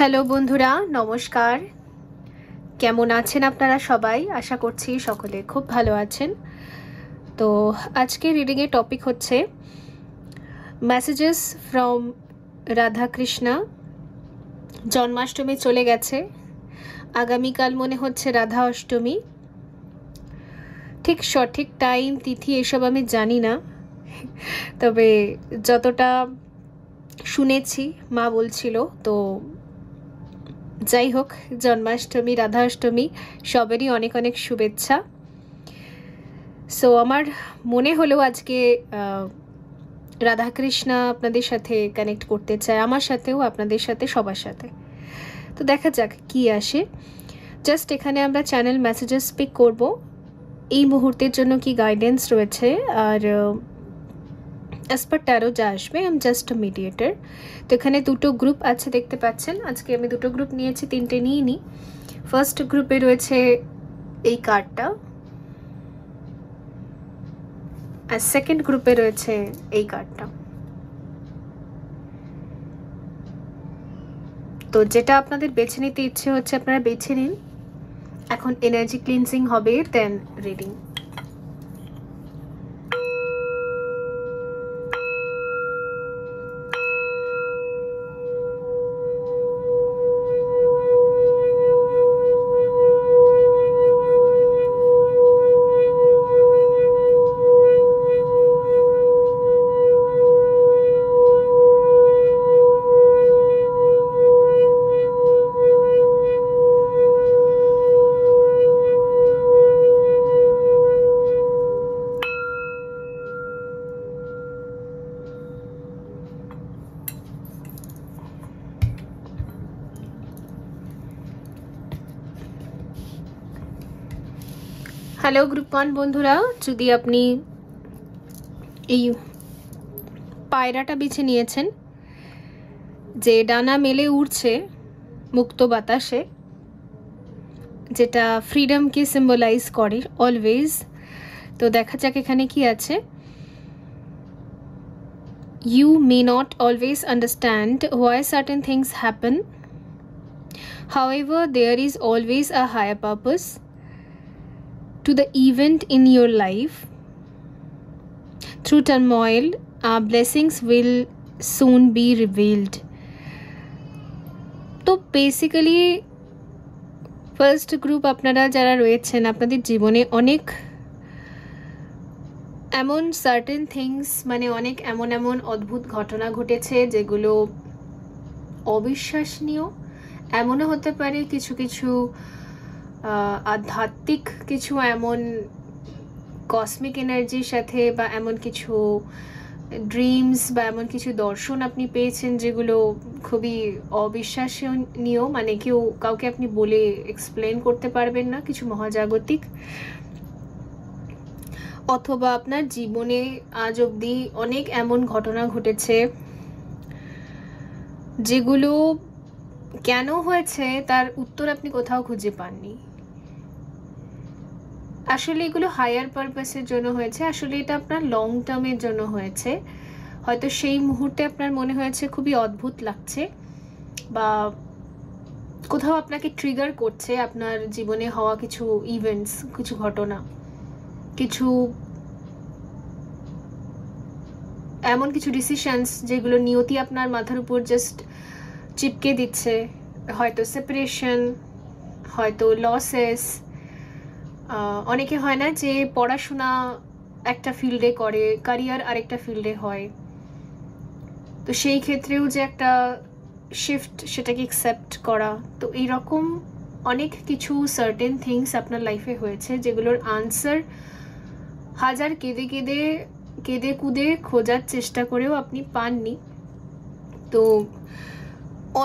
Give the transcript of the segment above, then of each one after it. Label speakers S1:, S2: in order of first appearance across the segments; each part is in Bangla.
S1: হ্যালো বন্ধুরা, নমস্কার। কেমন আছেন আপনারা সবাই? আশা করছি সকলে খুব ভালো আছেন। তো আজকে রিডিংয়ের টপিক হচ্ছে মেসেজেস ফ্রম রাধা কৃষ্ণা। জন্মাষ্টমী চলে গেছে, আগামীকাল মনে হচ্ছে রাধা অষ্টমী। ঠিক সঠিক টাইম তিথি এসব আমি জানি না, তবে যতটা শুনেছি মা বলছিল, তো যাই হোক, জন্মাষ্টমী রাধা অষ্টমী সবেরই অনেক অনেক শুভেচ্ছা। সো আমার মনে হলো আজকে রাধাকৃষ্ণা আপনাদের সাথে কানেক্ট করতে চায়, আমার সাথেও, আপনাদের সাথে, সবার সাথে। তো দেখা যাক কি আসে। জাস্ট এখানে আমরা চ্যানেল মেসেজেস পিক করব, এই মুহূর্তের জন্য কি গাইডেন্স রয়েছে, আর অ্যাজ পার ট্যারো যা আসবে। I am just a mediator. তো এখানে দুটো গ্রুপ আছে, দেখতে পাচ্ছেন। আজকে আমি দুটো গ্রুপ নিয়েছি, তিনটে নিয়ে নিই। ফার্স্ট গ্রুপে রয়েছে এই কার্ডটা, আর সেকেন্ড গ্রুপে রয়েছে এই কার্ডটা। তো যেটা আপনাদের বেছে নিতে ইচ্ছে হচ্ছে আপনারা বেছে নিন। এখন এনার্জি ক্লিনজিং হবে, দেন রিডিং। হ্যালো গ্রুপ 1 বন্ধুরা, যদি আপনি এই পায়রাটা বেছে নিয়েছেন যে ডানা মেলে উড়ছে মুক্ত বাতাসে, যেটা ফ্রিডমকে সিম্বলাইজ করে অলওয়েজ, তো দেখা যাক এখানে কি আছে। You may not always understand why certain things happen. However, there is always a higher purpose to the event in your life. Through turmoil, our blessings will soon be revealed. তো বেসিক্যালি ফার্স্ট গ্রুপ আপনারা যারা রয়েছেন, আপনাদের জীবনে অনেক এমন সার্টেন থিংস, মানে অনেক এমন এমন অদ্ভুত ঘটনা ঘটেছে যেগুলো অবিশ্বাসনীয়। এমনও হতে পারে কিছু কিছু আধ্যাত্মিক কিছু এমন কসমিক এনার্জির সাথে, বা এমন কিছু ড্রিমস বা এমন কিছু দর্শন আপনি পেয়েছেন যেগুলো খুবই অবিশ্বাসনীয়, মানে কাউকে আপনি বলে এক্সপ্লেন করতে পারবেন না, কিছু মহাজাগতিক। অথবা আপনার জীবনে আজ অবধি অনেক এমন ঘটনা ঘটেছে যেগুলো কেন হয়েছে তার উত্তর আপনি কোথাও খুঁজে পাননি। আসলে এগুলো হায়ার পারপাসের জন্য হয়েছে, আসলে এটা আপনার লং টার্মের জন্য হয়েছে। হয়তো সেই মুহূর্তে আপনার মনে হয়েছে খুবই অদ্ভুত লাগছে, বা কোথাও আপনাকে ট্রিগার করছে আপনার জীবনে হওয়া কিছু ইভেন্টস, কিছু ঘটনা, কিছু এমন কিছু ডিসিশনস যেগুলো নিয়তি আপনার মাথার উপর জাস্ট চিপকে দিচ্ছে। হয়তো সেপারেশন, হয়তো লসেস। অনেকে হয় না যে পড়াশোনা একটা ফিল্ডে করে, ক্যারিয়ার আরেকটা ফিল্ডে হয়, তো সেই ক্ষেত্রেও যে একটা শিফট, সেটাকে অ্যাকসেপ্ট করা। তো এইরকম অনেক কিছু সার্টেন থিংস আপনার লাইফে হয়েছে যেগুলোর আনসার হাজার কেঁদে কুদে খোঁজার চেষ্টা করেও আপনি পাননি। তো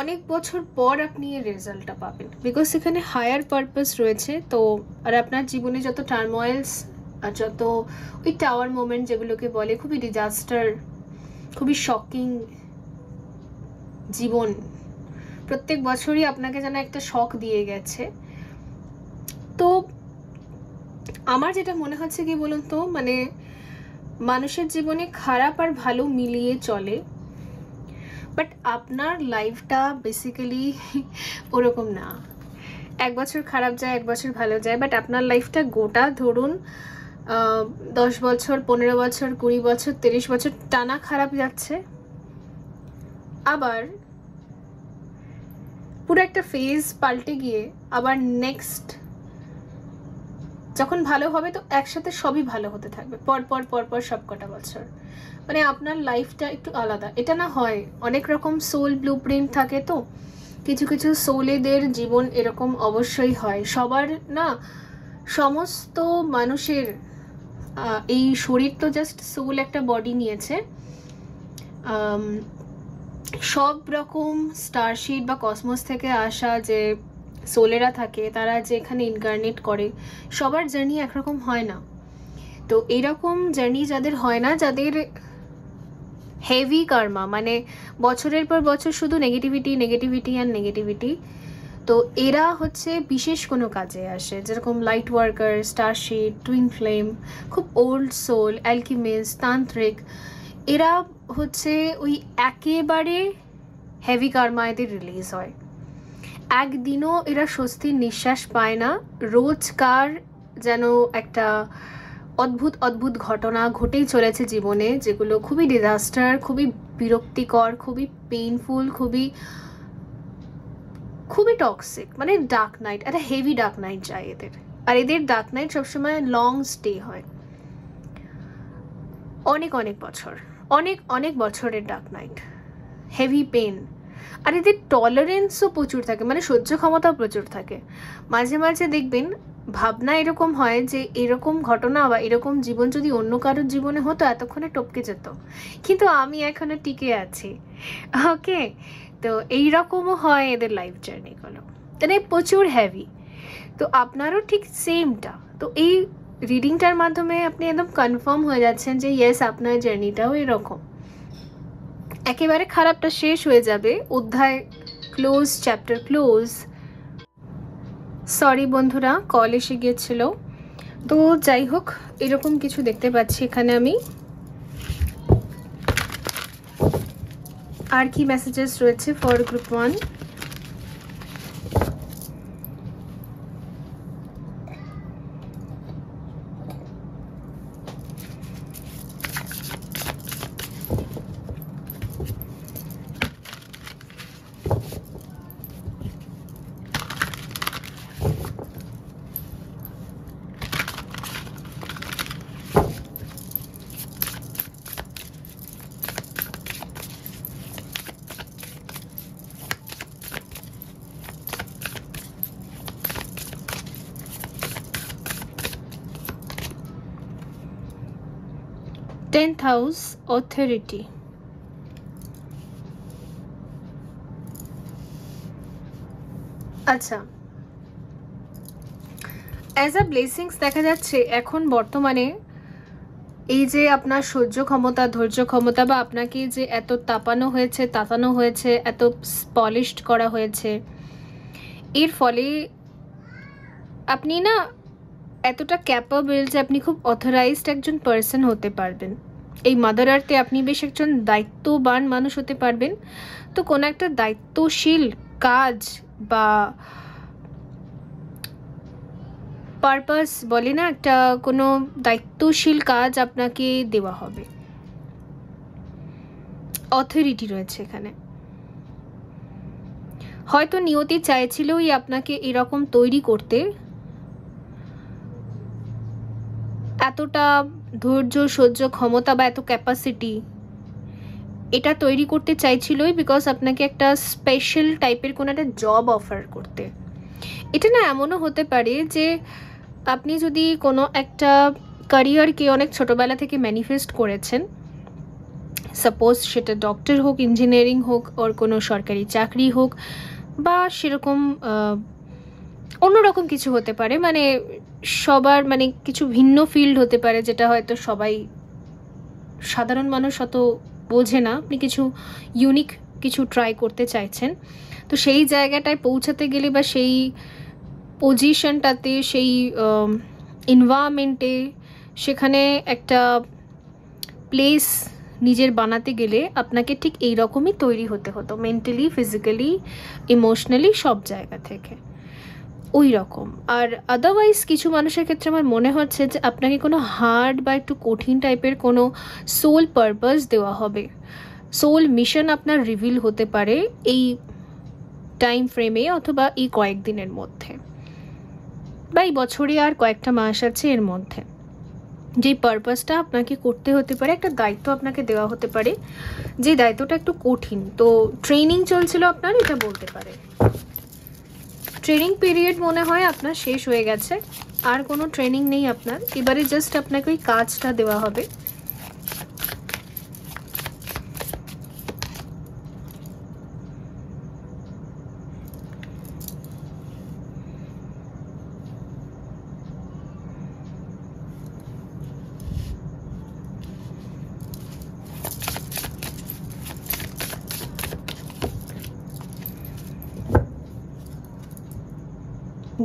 S1: অনেক বছর পর আপনি এর রেজাল্টটা পাবেন, বিকজ এখানে হায়ার পারপাস রয়েছে। তো আর আপনার জীবনে যত টার্ময়েলস আর যত ওই টাওয়ার মোমেন্ট যেগুলোকে বলে, খুবই ডিজাস্টার, খুবই শকিং জীবন, প্রত্যেক বছরই আপনাকে যেন একটা শক দিয়ে গেছে। তো আমার যেটা মনে হচ্ছে কি বলুন তো, মানে মানুষের জীবনে খারাপ আর ভালো মিলিয়ে চলে। বাট আপনার লাইফটা বেসিক্যালি ওরকম না। 1 বছর খারাপ যায়, 1 বছর ভালো যায়, বাট আপনার লাইফটা গোটা ধরুন 10 বছর, 15 বছর, 20 বছর, 30 বছর টানা খারাপ যাচ্ছে, আবার পুরো একটা ফেজ পাল্টে গিয়ে আবার নেক্সট যখন ভালো হবে তো একসাথে সবই ভালো হতে থাকবে পর সব কটা বছর। মানে আপনার লাইফটা একটু আলাদা। এটা না হয় অনেক রকম সোল ব্লুপ্রিন্ট থাকে, তো কিছু কিছু সোলেদের জীবন এরকম অবশ্যই হয়। সবার না, সমস্ত মানুষের এই শরীর তো জাস্ট সোল একটা বডি নিয়েছে। সব রকম স্টারশিট বা কসমস থেকে আসা যে সোলেরা থাকে, তারা যে এখানে ইনকার্নেট করে, সবার জার্নি একরকম হয় না। তো এইরকম জার্নি যাদের হয় না, যাদের হেভি কার্মা, মানে বছরের পর বছর শুধু নেগেটিভিটি নেগেটিভিটি অ্যান্ড নেগেটিভিটি, তো এরা হচ্ছে বিশেষ কোনো কাজে আসে, যেরকম লাইট ওয়ার্কার, স্টারশিট, টুইন ফ্লেম, খুব ওল্ড সোল, অ্যালকিমিস্ট, তান্ত্রিক, এরা হচ্ছে ওই একেবারে হেভি কার্মা এদের রিলিজ হয়। একদিনও এরা স্বস্তির নিঃশ্বাস পায় না। রোজকার যেন একটা অদ্ভুত অদ্ভুত ঘটনা ঘটেই চলেছে জীবনে, যেগুলো খুবই ডিজাস্টার, খুবই বিরক্তিকর, খুবই পেইনফুল, খুবই টক্সিক। মানে ডার্ক নাইট, একটা হেভি ডার্ক নাইট যায় এদের। আর এদের ডার্ক নাইট সবসময় লং স্টে হয়, অনেক অনেক বছর, অনেক বছরের ডার্ক নাইট, হেভি পেন। আর এদের টলারেন্সও প্রচুর থাকে, মানে সহ্য ক্ষমতাও প্রচুর থাকে। মাঝে মাঝে দেখবেন ভাবনা এরকম হয় যে এরকম ঘটনা বা এরকম জীবন যদি অন্য কারোর জীবনে হতো এতক্ষণে টপকে যেত, কিন্তু আমি এখনো টিকে আছি। ওকে, তো এইরকমও হয় এদের লাইফ জার্নিগুলো, মানে প্রচুর হেভি। তো আপনারও ঠিক সেমটা। তো এই রিডিংটার মাধ্যমে আপনি একদম কনফার্ম হয়ে যাচ্ছেন যে ইয়েস, আপনার জার্নিটাও এরকম। একেবারে খারাপটা শেষ হয়ে যাবে, অধ্যায় ক্লোজ, চ্যাপ্টার ক্লোজ। সরি বন্ধুরা, কল এসে গিয়েছিল। তো যাই হোক, এরকম কিছু দেখতে পাচ্ছি এখানে আমি। আর কি মেসেজেস রয়েছে for group 1? Tenth house, authority. আচ্ছা, অ্যাজ আ ব্লেসিংস দেখা যাচ্ছে এখন বর্তমানে এই যে আপনার সহ্য ক্ষমতা, ধৈর্য ক্ষমতা, বা আপনাকে যে এত তাপানো হয়েছে, তাতানো হয়েছে, এত পলিশড করা হয়েছে, এর ফলে আপনি না এতটা ক্যাপাবল যে আপনি খুব অথরাইজড একজন পার্সন হতে পারবেন। এই মাদার আর্থে আপনি বেশ একজন দায়িত্ববান মানুষ হতে পারবেন। তো কোনো একটা দায়িত্বশীল কাজ বা পারপাস বলে না, একটা কোনো দায়িত্বশীল কাজ আপনাকে দেওয়া হবে। অথরিটি রয়েছে এখানে। হয়তো নিয়তি চাইছিলই আপনাকে এরকম তৈরি করতে, এতটা ধৈর্য, সহ্য ক্ষমতা বা এত ক্যাপাসিটি এটা তৈরি করতে চাইছিলই, বিকজ আপনাকে একটা স্পেশাল টাইপের কোনো একটা জব অফার করতে। এটা না এমনও হতে পারে যে আপনি যদি কোনো একটা ক্যারিয়ারকে অনেক ছোটোবেলা থেকে ম্যানিফেস্ট করেছেন, সাপোজ সেটা ডক্টর হোক, ইঞ্জিনিয়ারিং হোক, ওর কোনো সরকারি চাকরি হোক, বা সেরকম অন্যরকম কিছু হতে পারে, মানে সবার মানে কিছু ভিন্ন ফিল্ড হতে পারে, যেটা হয়তো সবাই সাধারণ মানুষ অত বোঝে না। আপনি কিছু ইউনিক কিছু ট্রাই করতে চাইছেন। তো সেই জায়গাটায় পৌঁছাতে গেলে বা সেই পজিশনটাতে, সেই এনভায়রনমেন্টে, সেখানে একটা প্লেস নিজের বানাতে গেলে আপনাকে ঠিক এই রকমই তৈরি হতে হতো, মেন্টালি, ফিজিক্যালি, ইমোশনালি, সব জায়গা থেকে ওই রকম। আর আদারওয়াইজ কিছু মানুষের ক্ষেত্রে আমার মনে হচ্ছে যে আপনাকে কোনো হার্ড বা একটু কঠিন টাইপের কোনো সোল পারপাস দেওয়া হবে, সোল মিশন আপনার রিভিল হতে পারে এই টাইম ফ্রেমে অথবা এই কয়েকদিনের মধ্যে বা এই বছরে আর কয়েকটা মাস আছে এর মধ্যে। যেই পারপাসটা আপনাকে করতে হতে পারে, একটা দায়িত্ব আপনাকে দেওয়া হতে পারে, যে দায়িত্বটা একটু কঠিন। তো ট্রেনিং চলছিল আপনার, এটা বলতে পারে। ট্রেনিং পিরিয়ড মনে হয় আপনার শেষ হয়ে গেছে, আর কোনো ট্রেনিং নেই আপনার, এবারে জাস্ট আপনাকে ওই কাজটা দেওয়া হবে।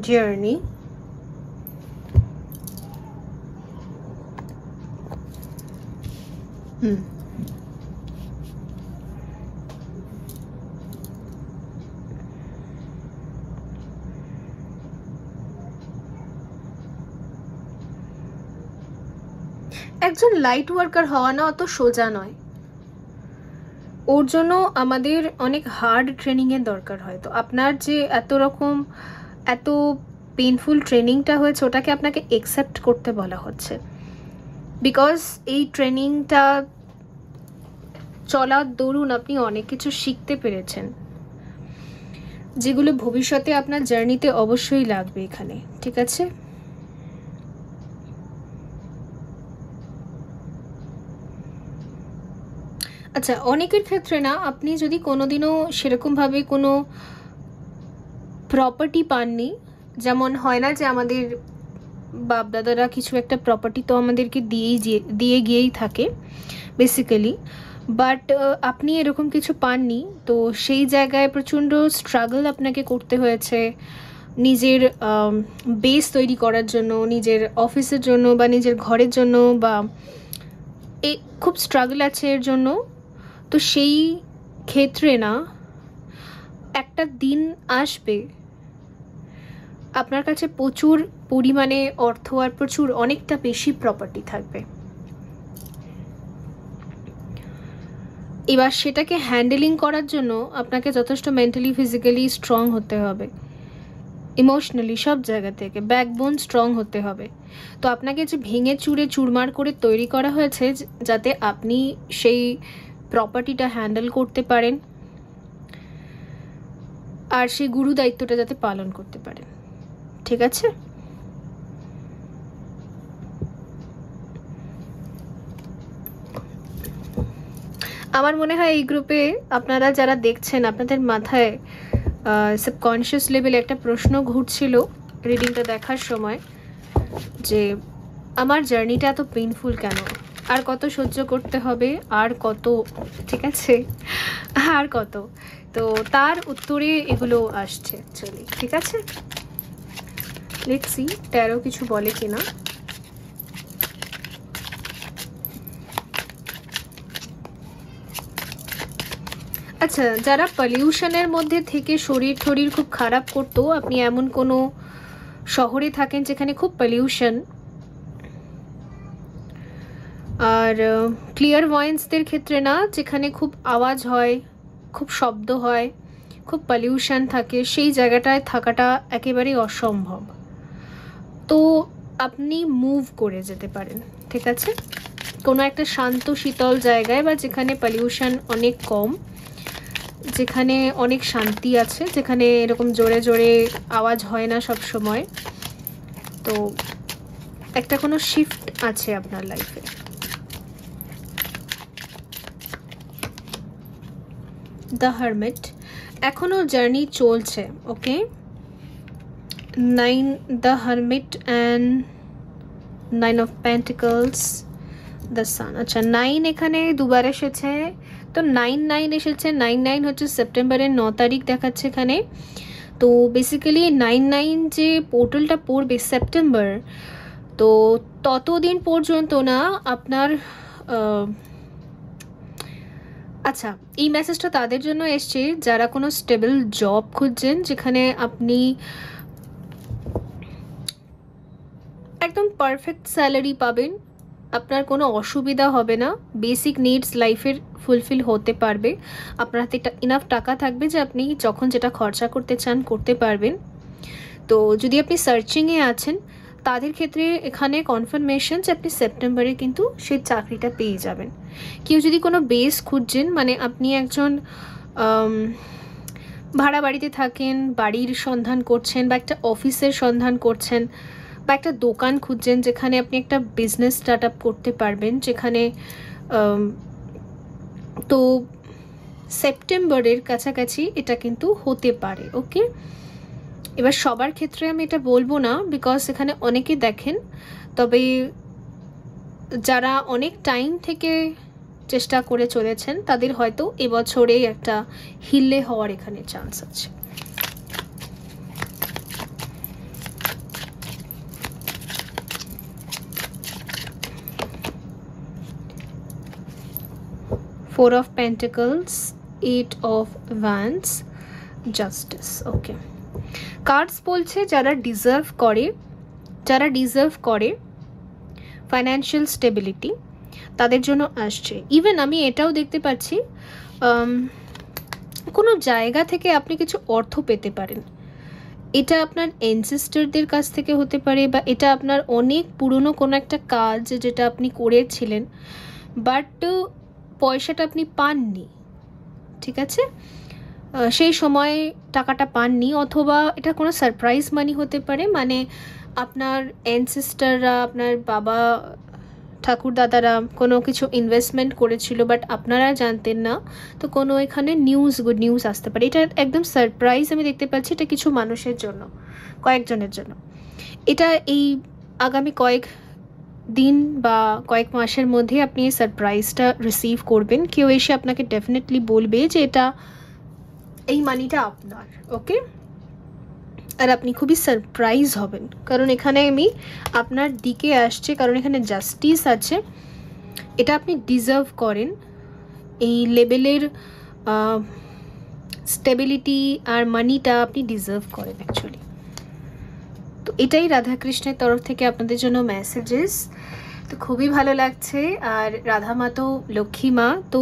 S1: জার্নি, একজন লাইট ওয়ার্কার হওয়া না অত সোজা নয়, ওর জন্য আমাদের অনেক হার্ড ট্রেনিংয়ের দরকার হয়। তো আপনার যে এত পেইনফুল ট্রেনিংটা হয়েছে ওটাকে আপনাকে একসেপ্ট করতে বলা হচ্ছে, বিকজ এই ট্রেনিংটা চলার দরুন আপনি অনেক কিছু শিখতে পেরেছেন, যেগুলো ভবিষ্যতে আপনার জার্নিতে অবশ্যই লাগবে এখানে, ঠিক আছে? আচ্ছা, অনেকের ক্ষেত্রে না, আপনি যদি কোনোদিনও সেরকমভাবে কোনো প্রপার্টি পাননি, যেমন হয় না যে আমাদের বাপদাদারা কিছু একটা প্রপার্টি তো আমাদেরকে দিয়ে গিয়েই থাকে বেসিক্যালি, বাট আপনি এরকম কিছু পাননি, তো সেই জায়গায় প্রচণ্ড স্ট্রাগল আপনাকে করতে হয়েছে নিজের বেস তৈরি করার জন্য, নিজের অফিসের জন্য বা নিজের ঘরের জন্য, বা খুব স্ট্রাগল আছে এর জন্য। তো সেই ক্ষেত্রে না, একটা দিন আসবে আপনার কাছে প্রচুর পরিমাণে অর্থ আর অনেকটা বেশি প্রপার্টি থাকবে। এবার সেটাকে হ্যান্ডেলিং করার জন্য আপনাকে যথেষ্ট মেন্টালি, ফিজিক্যালি স্ট্রং হতে হবে, ইমোশনালি, সব জায়গা থেকে ব্যাকবোন স্ট্রং হতে হবে। তো আপনাকে যে ভেঙে চুরে চুরমার করে তৈরি করা হয়েছে যাতে আপনি সেই প্রপার্টিটা হ্যান্ডেল করতে পারেন আর সেই গুরু দায়িত্বটা যাতে পালন করতে পারেন, ঠিক আছে? আমার মনে হয় এই গ্রুপে আপনারা যারা দেখছেন, আপনাদের মাথায় সাবকনশিয়াস লেভেলে একটা প্রশ্ন ঘুরছিল রিডিংটা দেখার সময়, যে আমার জার্নিটা এত পেইনফুল কেন, আর কত সহ্য করতে হবে, আর কত, ঠিক আছে, আর কত। তো তার উত্তরে এগুলো আসছে অ্যাকচুয়ালি, ঠিক আছে? লেটস সি ট্যারো কিছু বলে কিনা। আচ্ছা, যারা পলিউশনের মধ্যে থেকে শরীর খুব খারাপ করতো, আপনি এমন কোনো শহরে থাকেন যেখানে খুব পলিউশন, আর ক্লিয়ার ভয়েন্সদের ক্ষেত্রে না, যেখানে খুব আওয়াজ হয়, খুব শব্দ হয়, খুব পলিউশন থাকে, সেই জায়গাটায় থাকাটা একেবারেই অসম্ভব। তো আপনি মুভ করে যেতে পারেন, ঠিক আছে, কোনো একটা শান্ত শীতল জায়গায়, বা যেখানে পলিউশন অনেক কম, যেখানে অনেক শান্তি আছে, যেখানে এরকম জোরে জোরে আওয়াজ হয় না সব সময়। তো একটা কোনো শিফট আছে আপনার লাইফে। দ্য হারমিট, এখনো জার্নি চলছে, ওকে? 9 the hermit and 9 of pentacles, the sun. আচ্ছা, 9 এখানে দুবার এসেছে, তো 9 এসেছে। 9 হচ্ছে সেপ্টেম্বরের 9 তারিখ দেখাচ্ছে এখানে। তো বেসিক্যালি 9 যে পোর্টালটা পড়বে সেপ্টেম্বর, তো ততদিন পর্যন্ত না আপনার আচ্ছা, এই মেসেজটা তাদের জন্য এসছে যারা কোনো স্টেবল জব খুঁজছেন, যেখানে আপনি একদম পারফেক্ট স্যালারি পাবেন, আপনার কোনো অসুবিধা হবে না, বেসিক নিডস লাইফের ফুলফিল হতে পারবে, আপনার হাতে ইনাফ টাকা থাকবে যে আপনি যখন যেটা খরচা করতে চান করতে পারবেন। তো যদি আপনি সার্চিংয়ে আছেন তাদের ক্ষেত্রে এখানে কনফার্মেশন যে আপনি সেপ্টেম্বরে কিন্তু সেই চাকরিটা পেয়ে যাবেন। কেউ যদি কোনো বেস খুঁজছেন, মানে আপনি একজন ভাড়া বাড়িতে থাকেন, বাড়ির সন্ধান করছেন, বা একটা অফিসের সন্ধান করছেন, বা একটা দোকান খুঁজছেন যেখানে আপনি একটা বিজনেস স্টার্ট আপ করতে পারবেন, যেখানে তো সেপ্টেম্বরের কাছাকাছি এটা কিন্তু হতে পারে। ওকে, এবার সবার ক্ষেত্রে আমি এটা বলবো না, বিকজ এখানে অনেকে দেখেন, তবে যারা অনেক টাইম থেকে চেষ্টা করে চলেছেন তাদের হয়তো এবছরে একটা হিলে হওয়ার এখানে চান্স আছে। Four of Pentacles, Eight of Wands, Justice. Okay, cards বলছে যারা ডিজার্ভ করে ফাইন্যান্সিয়াল স্টেবিলিটি তাদের জন্য আসছে। ইভেন আমি এটাও দেখতে পাচ্ছি কোনো জায়গা থেকে আপনি কিছু অর্থ পেতে পারেন। এটা আপনার অ্যানসেস্টরদের কাছ থেকে হতে পারে, বা এটা আপনার অনেক পুরনো কোনো একটা কাজ যেটা আপনি করেছিলেন বাট পয়সাটা আপনি পাননি, ঠিক আছে, সেই সময় টাকাটা পাননি, অথবা এটা কোনো সারপ্রাইজ মানি হতে পারে, মানে আপনার অ্যানসেস্টাররা, আপনার বাবা ঠাকুর দাদারা কোনো কিছু ইনভেস্টমেন্ট করেছিল বাট আপনারা জানতেন না, তো কোনো এখানে গুড নিউজ আসতে পারে। এটা একদম সারপ্রাইজ আমি দেখতে পাচ্ছি, এটা কিছু মানুষের জন্য, কয়েকজনের জন্য। এটা এই আগামী কয়েক দিন বা কয়েক মাসের মধ্যে আপনি এই সারপ্রাইজটা রিসিভ করবেন। কেউ এসে আপনাকে ডেফিনেটলি বলবে যে এটা এই মানিটা আপনার। ওকে, আর আপনি খুবই সারপ্রাইজ হবেন, কারণ এখানে আমি আপনার দিকে আসছে, কারণ এখানে জাস্টিস আছে। এটা আপনি ডিজার্ভ করেন, এই লেভেলের স্টেবিলিটি আর মানিটা আপনি ডিজার্ভ করেন অ্যাকচুয়ালি। তো এটাই রাধাকৃষ্ণের তরফ থেকে আপনাদের জন্য মেসেজেস। তো খুবই ভালো লাগছে। আর রাধা মা তো লক্ষ্মী মা, তো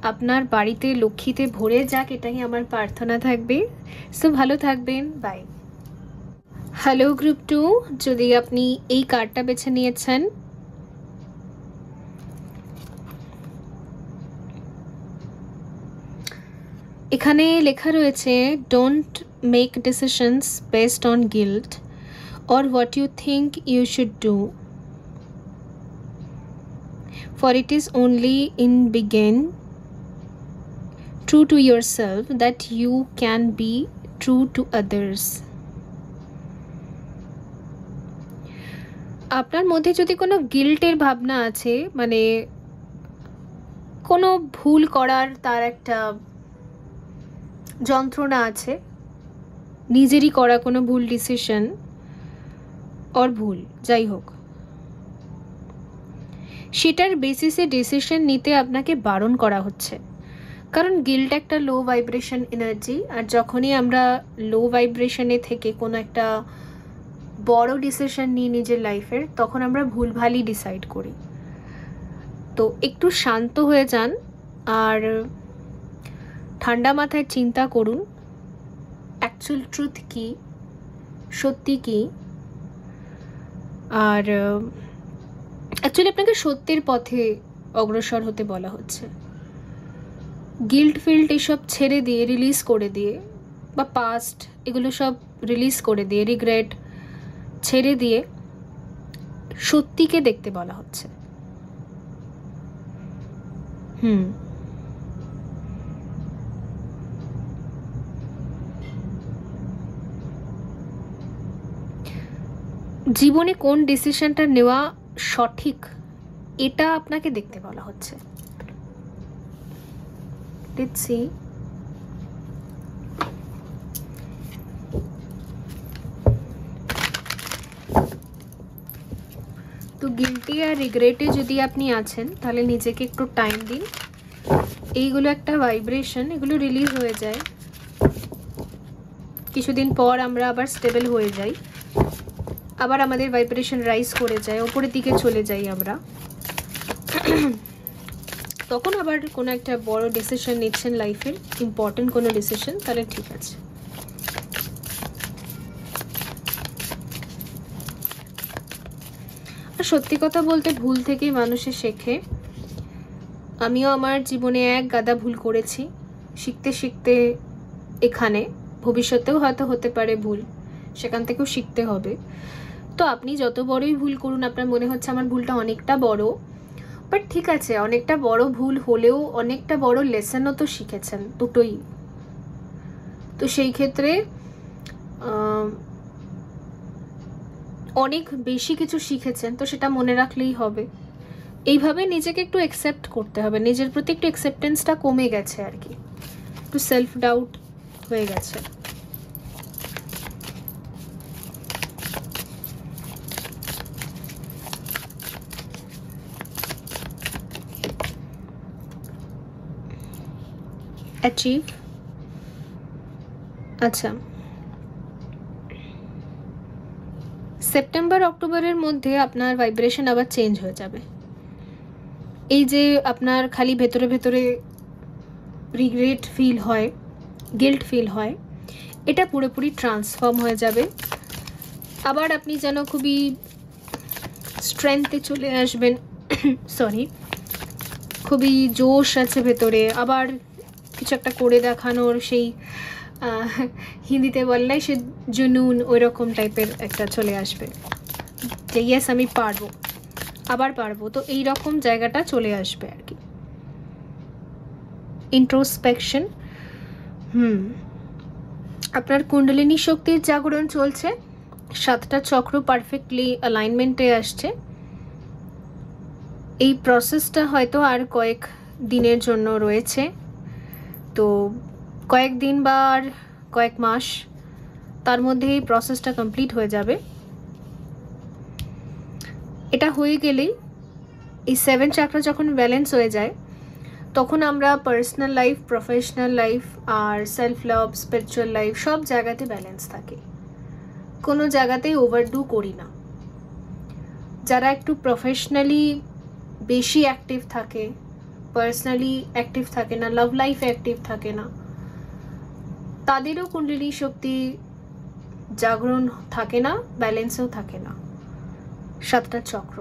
S1: আপনার বাড়িতে লক্ষ্মীতে ভরে যাক, এটাই আমার প্রার্থনা থাকবে। সো ভালো থাকবেন, বাই। হ্যালো গ্রুপ 2, যদি আপনি এই কার্ডটা বেছে নিয়েছেন, এখানে লেখা রয়েছে don't make decisions based on guilt or what you think you should do, for it is only in being true to yourself that you can be true to others. আপনার মধ্যে যদি কোনো গিল্টের ভাবনা আছে, মানে কোনো ভুল করার তার একটা যন্ত্রণা আছে, নিজেরই করা কোনো ভুল ডিসিশন ওর ভুল যাই হোক, সেটার বেসিসে ডিসিশন নিতে আপনাকে বারণ করা হচ্ছে। কারণ গিল্ট একটা লো ভাইব্রেশন এনার্জি, আর যখনই আমরা লো ভাইব্রেশনে থেকে কোনো একটা বড় ডিসিশন নিই নিজের লাইফের, তখন আমরা ভুলভালই ডিসাইড করি। তো একটু শান্ত হয়ে যান আর ঠান্ডা মাথায় চিন্তা করুন অ্যাকচুয়াল ট্রুথ কী, সত্যি কী। আর অ্যাকচুয়ালি আপনাকে সত্যের পথে অগ্রসর হতে বলা হচ্ছে। গিল্ট ফিল্ট এসব ছেড়ে দিয়ে, রিলিজ করে দিয়ে, বা পাস্ট এগুলো সব রিলিজ করে দিয়ে, রিগ্রেট ছেড়ে দিয়ে সত্যিকে দেখতে বলা হচ্ছে। জীবনে কোন ডিসিশনটা নেওয়া সঠিক এটা আপনাকে দেখতে বলা হচ্ছে। Let's see. তো গিল্টি আর রিগ্রেটে যদি আপনি আছেন তাহলে নিজেকে একটু টাইম দিন, এইগুলো একটা ভাইব্রেশন, এগুলো রিলিজ হয়ে যায়, কিছুদিন পর আমরা আবার স্টেবল হয়ে যাই, আবার আমাদের ভাইব্রেশন রাইজ করে যায়, ওপরের দিকে চলে যাই আমরা। তখন আবার কোনো একটা বড় ডিসিশন নিচ্ছেন লাইফের, ইম্পর্টেন্ট কোনো ডিসিশন, তাহলে ঠিক আছে। আর সত্যি কথা বলতে ভুল থেকেই মানুষে শেখে। আমিও আমার জীবনে এক গাদা ভুল করেছি, শিখতে শিখতে এখানে, ভবিষ্যতেও হয়তো হতে পারে ভুল, সেখান থেকেও শিখতে হবে। তো আপনি যত বড়ই ভুল করুন, আপনার মনে হচ্ছে আমার ভুলটা অনেকটা বড়, বাট ঠিক আছে, অনেকটা বড় ভুল হলেও অনেকটা বড় লেসনও তো শিখেছেন, দুটোই। তো সেই ক্ষেত্রে অনেক বেশি কিছু শিখেছেন, তো সেটা মনে রাখলেই হবে। এইভাবে নিজেকে একটু অ্যাকসেপ্ট করতে হবে, নিজের প্রতি একটু অ্যাকসেপ্টেন্সটা কমে গেছে আর কি, একটু সেলফ ডাউট হয়ে গেছে। অ্যাচিভ, আচ্ছা, সেপ্টেম্বর অক্টোবরের মধ্যে আপনার ভাইব্রেশন আবার চেঞ্জ হয়ে যাবে। এই যে আপনার খালি ভেতরে ভেতরে রিগ্রেট ফিল হয়, গিল্ট ফিল হয়, এটা পুরোপুরি ট্রান্সফর্ম হয়ে যাবে। আবার আপনি যেন খুবই স্ট্রেংথে চলে আসবেন, সরি, খুবই জোশ আছে ভেতরে, আবার কিছু একটা করে দেখানোর সেই হিন্দিতে বলে না, সে জুনুন, ওই রকম টাইপের একটা চলে আসবে যে ইয়েস আমি পারবো, আবার পারবো। তো এই রকম জায়গাটা চলে আসবে আর কি। ইন্ট্রোস্পেকশন, আপনার কুণ্ডলিনী শক্তির জাগরণ চলছে, 7টা চক্র পারফেক্টলি অ্যালাইনমেন্টে আসছে। এই প্রসেসটা হয়তো আর কয়েক দিনের জন্য রয়েছে, তো কয়েকদিন বা আর কয়েক মাস, তার মধ্যে এই প্রসেসটা কমপ্লিট হয়ে যাবে। এটা হয়ে গেলেই এই 7 চাকরা যখন ব্যালেন্স হয়ে যায়, তখন আমরা পার্সোনাল লাইফ, প্রফেশনাল লাইফ আর সেলফ লাভ, স্পিরিচুয়াল লাইফ সব জায়গাতে ব্যালেন্স থাকে, কোনো জায়গাতেই ওভারডু করি না। যারা একটু প্রফেশনালি বেশি অ্যাক্টিভ থাকে, পার্সোনালি অ্যাক্টিভ থাকে না, লাভ লাইফে অ্যাক্টিভ থাকে না, তাদেরও কুণ্ডলিনী শক্তি জাগরণ থাকে না, ব্যালেন্সও থাকে না, 7টা চক্র।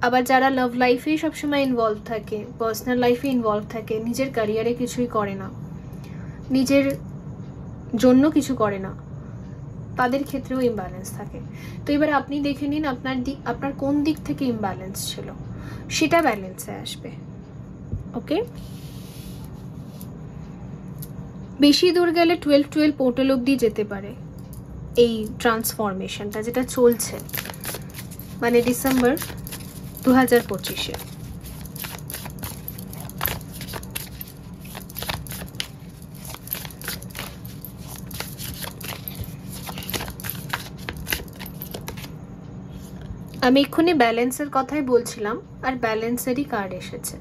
S1: আবার যারা লাভ লাইফেই সবসময় ইনভলভ থাকে, পার্সোনাল লাইফে ইনভলভ থাকে, নিজের ক্যারিয়ারে কিছুই করে না, নিজের জন্য কিছু করে না, তাদের ক্ষেত্রেও ইমব্যালেন্স থাকে। তো এবার আপনি দেখে নিন আপনার কোন দিক থেকে ইমব্যালেন্স ছিল, সেটা ব্যালেন্সে আসবে। ওকে, বেশি দূর গেলে 12-12 পোর্টাল অবধি যেতে পারে এই ট্রান্সফরমেশনটা, যেটা চলছে, মানে ডিসেম্বর 2025-এ। আমি এক্ষুনি ব্যালেন্সের কথাই বলছিলাম, আর ব্যালেন্সেরই কার্ড এসেছে।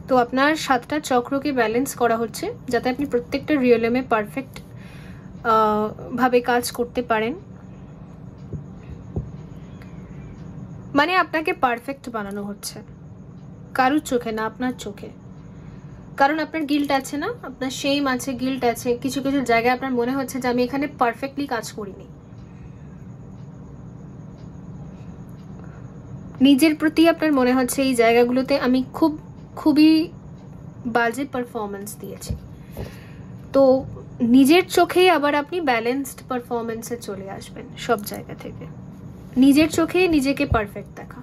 S1: তো আপনার 7টা চক্রকে ব্যালেন্স করা হচ্ছে, যাতে আপনি প্রত্যেকটা রিয়েলমে পারফেক্ট ভাবে কাজ করতে পারেন। মানে আপনাকে পারফেক্ট বানানো হচ্ছে, কারুর চোখে না, আপনার চোখে। কারণ আপনার গিল্ট আছে না, আপনার শেম আছে, গিল্ট আছে, কিছু কিছু জায়গায় আপনার মনে হচ্ছে যে আমি এখানে পারফেক্টলি কাজ করিনি, নিজের প্রতি আপনার মনে হচ্ছে এই জায়গাগুলোতে আমি খুবই বাজে পারফরমেন্স দিয়েছি। তো নিজের চোখেই আবার আপনি ব্যালেন্সড পারফরমেন্সে চলে আসবেন সব জায়গা থেকে, নিজের চোখে নিজেকে পারফেক্ট দেখা।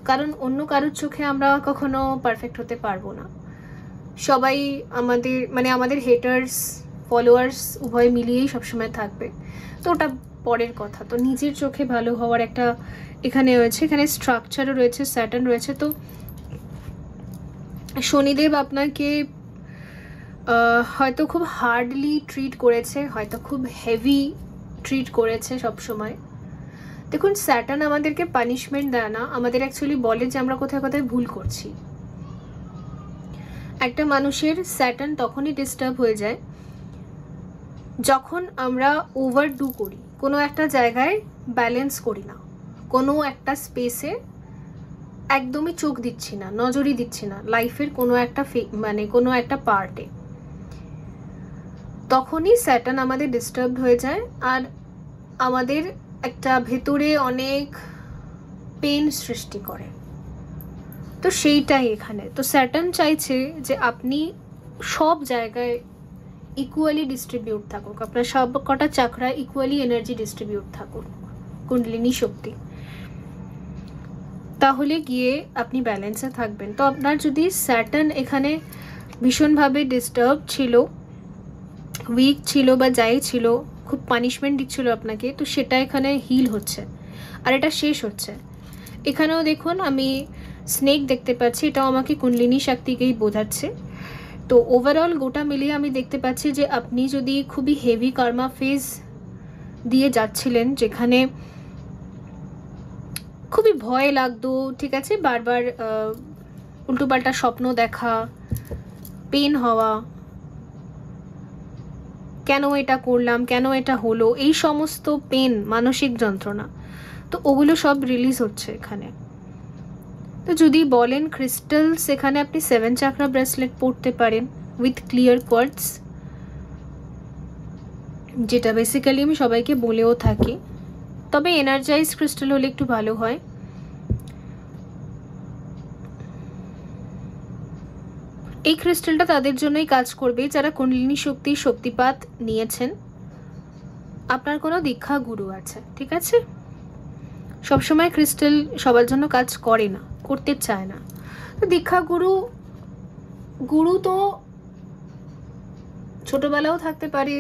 S1: কারণ অন্য কারোর চোখে আমরা কখনো পারফেক্ট হতে পারবো না। সবাই আমাদের হেটার্স, ফলোয়ার্স উভয় মিলিয়েই সবসময় থাকবে, তো ওটা পরের কথা। তো নিজের চোখে ভালো হওয়ার একটা এখানে রয়েছে, এখানে স্ট্রাকচারও রয়েছে, স্যাটার্ন রয়েছে। তো শনিদেব আপনাকে হয়তো খুব হার্ডলি ট্রিট করেছে, হয়তো খুব হেভি ট্রিট করেছে সব সময়। দেখুন, স্যাটার্ন আমাদেরকে পানিশমেন্ট দেয় না, আমাদের অ্যাকচুয়ালি বলে যে আমরা কোথায় কোথায় ভুল করছি। একটা মানুষের স্যাটার্ন তখনই ডিস্টার্ব হয়ে যায় যখন আমরা ওভারডু করি, কোনো একটা জায়গায় ব্যালেন্স করি না, কোনো একটা স্পেসে একদমই চোখ দিচ্ছি না, নজরই দিচ্ছি না লাইফের কোনো একটা মানে কোনো একটা পার্টে, তখনই স্যাটার্ন আমাদের ডিস্টার্ব হয়ে যায় আর আমাদের একটা ভেতরে অনেক পেন সৃষ্টি করে। তো সেইটাই এখানে। তো স্যাটার্ন চাইছে যে আপনি সব জায়গায় ইকুয়ালি ডিস্ট্রিবিউট থাকুক, আপনার সব কটা চাকরা ইকুয়ালি এনার্জি ডিস্ট্রিবিউট থাকুক, কুণ্ডলিনী শক্তি, তাহলে গিয়ে আপনি ব্যালেন্সে থাকবেন। তো আপনার যদি স্যাটার্ন এখানে ভীষণভাবে ডিস্টার্ব ছিল, উইক ছিল বা যাই ছিল, খুব পানিশমেন্ট দিচ্ছিল আপনাকে, তো সেটা এখানে হিল হচ্ছে আর এটা শেষ হচ্ছে। এখানেও দেখুন আমি স্নেক দেখতে পাচ্ছি, এটাও আমাকে কুণ্ডলিনী শক্তিকেই বোঝাচ্ছে। তো ওভারঅল গোটা মিলিয়ে আমি দেখতে পাচ্ছি যে আপনি যদি খুবই হেভি কর্মা ফেজ দিয়ে যাচ্ছিলেন, যেখানে খুবই ভয় লাগতো, ঠিক আছে, বারবার উল্টোপাল্টা স্বপ্ন দেখা, পেন হওয়া, কেন এটা করলাম, কেন এটা হলো, এই সমস্ত পেন, মানসিক যন্ত্রণা, তো ওগুলো সব রিলিজ হচ্ছে এখানে। তো যদি বলেন ক্রিস্টালস, এখানে আপনি 7 চাকরা ব্রেসলেট পরতে পারেন উইথ ক্লিয়ার কোয়ার্টজ, যেটা বেসিক্যালি আমি সবাইকে বলেও থাকি, তবে এনার্জাইজ ক্রিস্টাল হলে একটু ভালো হয়। এই ক্রিস্টালটা তাদের জন্যই কাজ করবে যারা কুণ্ডলিনী শক্তির শক্তিপাত নিয়েছেন, আপনার কোনো দীক্ষা গুরু আছে, ঠিক আছে। সবসময় ক্রিস্টাল সবার জন্য কাজ করে না, করতে চায় না। তো দীক্ষা গুরু তো ছোটবেলাও থাকতে পারে,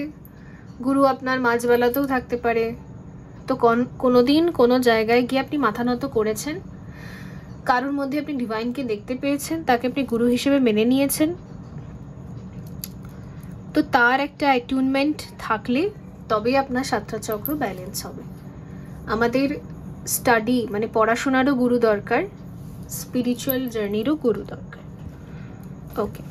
S1: গুরু আপনার মাঝবেলাতেও থাকতে পারে। তো কোনোদিন কোনো জায়গায় গিয়ে আপনি মাথা নত করেছেন, কারোর মধ্যে আপনি ডিভাইনকে দেখতে পেয়েছেন, তাকে আপনি গুরু হিসেবে মেনে নিয়েছেন, তো তার একটা অ্যাটিউনমেন্ট থাকলে তবেই আপনার 7টা চক্র ব্যালেন্স হবে। আমাদের স্টাডি মানে পড়াশোনারও গুরু দরকার, স্পিরিচুয়াল জার্নিরও গুরু দরকার। ওকে,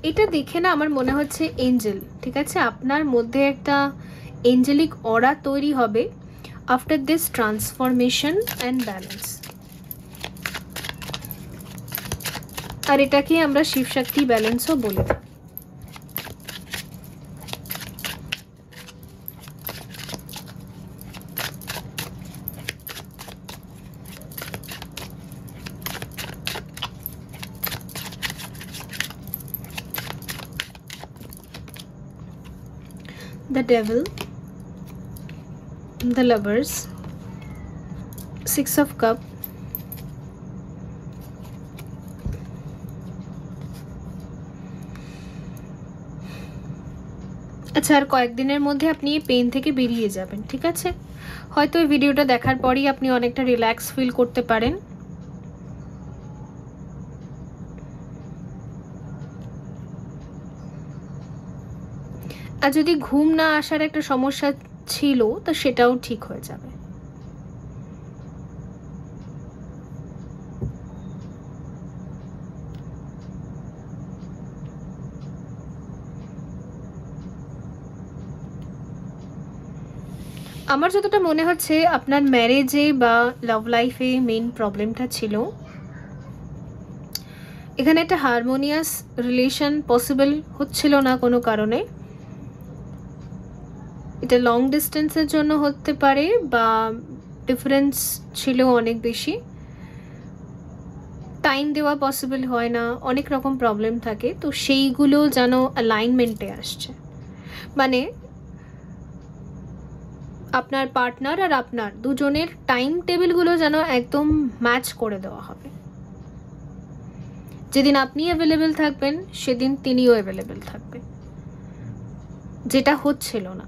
S1: এটা দেখে না আমার মনে হচ্ছে এঞ্জেল, ঠিক আছে, আপনার মধ্যে একটা এঞ্জেলিক অরা তৈরি হবে after this transformation and balance. আর এটাকে আমরা শিবশক্তি ব্যালেন্সও বলি। The Devil, the Lovers, 6 of Cup, আচ্ছা, আর কয়েকদিনের মধ্যে আপনি এই পেন থেকে বেরিয়ে যাবেন, ঠিক আছে। হয়তো এই ভিডিওটা দেখার পরই আপনি অনেকটা রিল্যাক্স ফিল করতে পারেন। আর যদি ঘুম না আসার একটা সমস্যা ছিল, তো সেটাও ঠিক হয়ে যাবে। আমার যতটা মনে হচ্ছে আপনার ম্যারেজে বা লাভ লাইফে মেইন প্রবলেমটা ছিল, এখানে একটা হারমোনিয়াস রিলেশন পসিবল হচ্ছিল না কোনো কারণে। এটা লং ডিস্টেন্সের জন্য হতে পারে বা ডিফারেন্স ছিল অনেক বেশি, টাইম দেওয়া পসিবল হয় না, অনেক রকম প্রবলেম থাকে। তো সেইগুলো যেন অ্যালাইনমেন্টে আসছে, মানে আপনার পার্টনার আর আপনার দুজনের টাইম টেবিলগুলো যেন একদম ম্যাচ করে দেওয়া হবে। যেদিন আপনি অ্যাভেলেবেল থাকবেন সেদিন তিনিও অ্যাভেলেবেল থাকবে, যেটা হচ্ছিল না।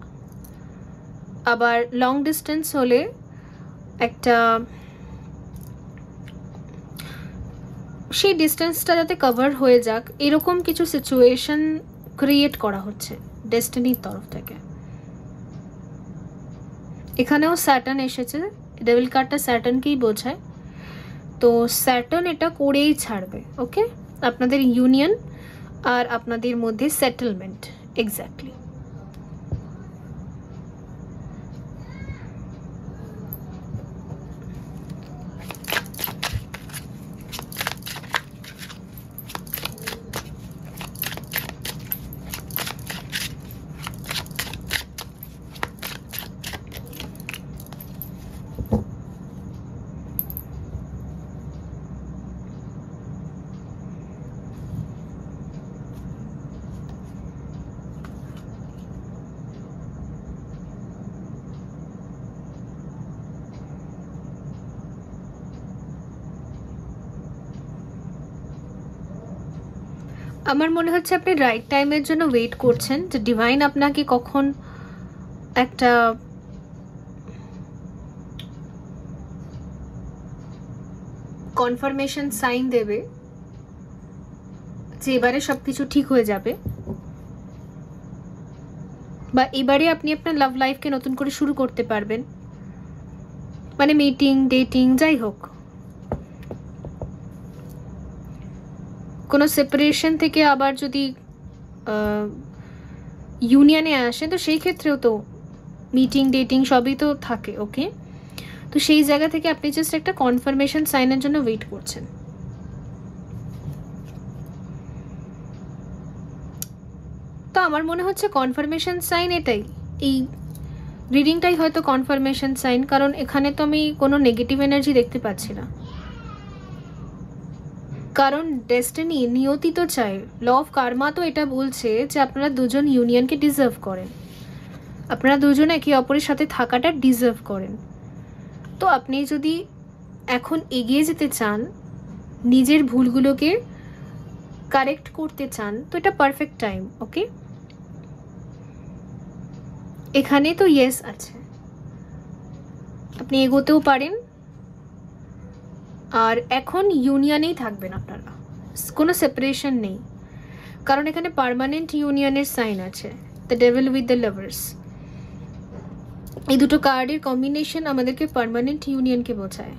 S1: আবার লং ডিস্টেন্স হলে একটা সেই ডিস্টেন্সটা যাতে কভার হয়ে যাক এরকম কিছু সিচুয়েশন ক্রিয়েট করা হচ্ছে ডেস্টিনির তরফ থেকে। এখানেও স্যাটার্ন এসেছে ডেভিল কার্ডটা স্যাটার্নকেই বোঝায়। তো স্যাটার্ন এটা করেই ছাড়বে, ওকে? আপনাদের ইউনিয়ন আর আপনাদের মধ্যে সেটেলমেন্ট, এক্স্যাক্টলি। আমার মনে হচ্ছে আপনি রাইট টাইমের জন্য ওয়েট করছেন, যে ডিভাইন আপনাকে কখন একটা কনফার্মেশন সাইন দেবে যে এবারে সবকিছু ঠিক হয়ে যাবে, বা এবারে আপনি আপনার লাভ লাইফকে নতুন করে শুরু করতে পারবেন, মানে মিটিং, ডেটিং, যাই হোক। কোনো সেপারেশন থেকে আবার যদি ইউনিয়নে আসে, তো সেই ক্ষেত্রেও তো মিটিং, ডেটিং সবই তো থাকে, ওকে? তো সেই জায়গা থেকে আপনি জাস্ট একটা কনফার্মেশন সাইনের জন্য ওয়েট করছেন। তো আমার মনে হচ্ছে কনফার্মেশন সাইন এটাই, এই রিডিংটাই হয়তো কনফার্মেশন সাইন, কারণ এখানে তো আমি কোনো নেগেটিভ এনার্জি দেখতে পাচ্ছি না। কারণ ডেস্টিনি, নিয়তি তো চায়, ল অফ কার্মা তো এটা বলছে যে আপনারা দুজন ইউনিয়নকে ডিজার্ভ করেন, আপনারা দুজন একে অপরের সাথে থাকাটা ডিজার্ভ করেন। তো আপনি যদি এখন এগিয়ে যেতে চান, নিজের ভুলগুলোকে কারেক্ট করতে চান, তো এটা পারফেক্ট টাইম, ওকে? এখানে তো ইয়েস আছে, আপনি এগোতেও পারেন। আর এখন ইউনিয়নেই থাকবেন আপনারা, কোনো সেপারেশন নেই, কারণ এখানে পার্মানেন্ট ইউনিয়নের সাইন আছে, the devil with the lovers. এই দুটো কার্ডের কম্বিনেশন আমাদেরকে পার্মানেন্ট ইউনিয়নকে বোঝায়।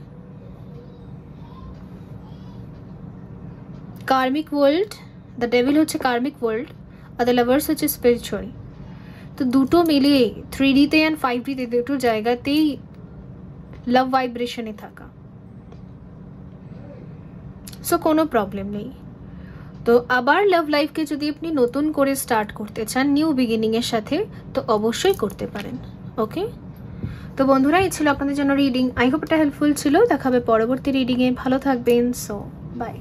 S1: কার্মিক ওয়ার্ল্ড, দ্য ডেভিল হচ্ছে কার্মিক ওয়ার্ল্ড, আর দ্য লাভার্স হচ্ছে স্পিরিচুয়াল। তো দুটো মিলিয়ে 3Dতে অ্যান্ড 5Dতে দুটো জায়গাতেই লাভ ভাইব্রেশনে থাকা, সো কোনো প্রবলেম নেই। তো আবার লাভ লাইফকে যদি আপনি নতুন করে স্টার্ট করতে চান, নিউ বিগিনিংয়ের সাথে, তো অবশ্যই করতে পারেন, ওকে? তো বন্ধুরা, এই ছিল আপনাদের জন্য রিডিং। আই হোপ এটা হেল্পফুল ছিল। দেখাবে পরবর্তী রিডিংয়ে। ভালো থাকবেন। So by.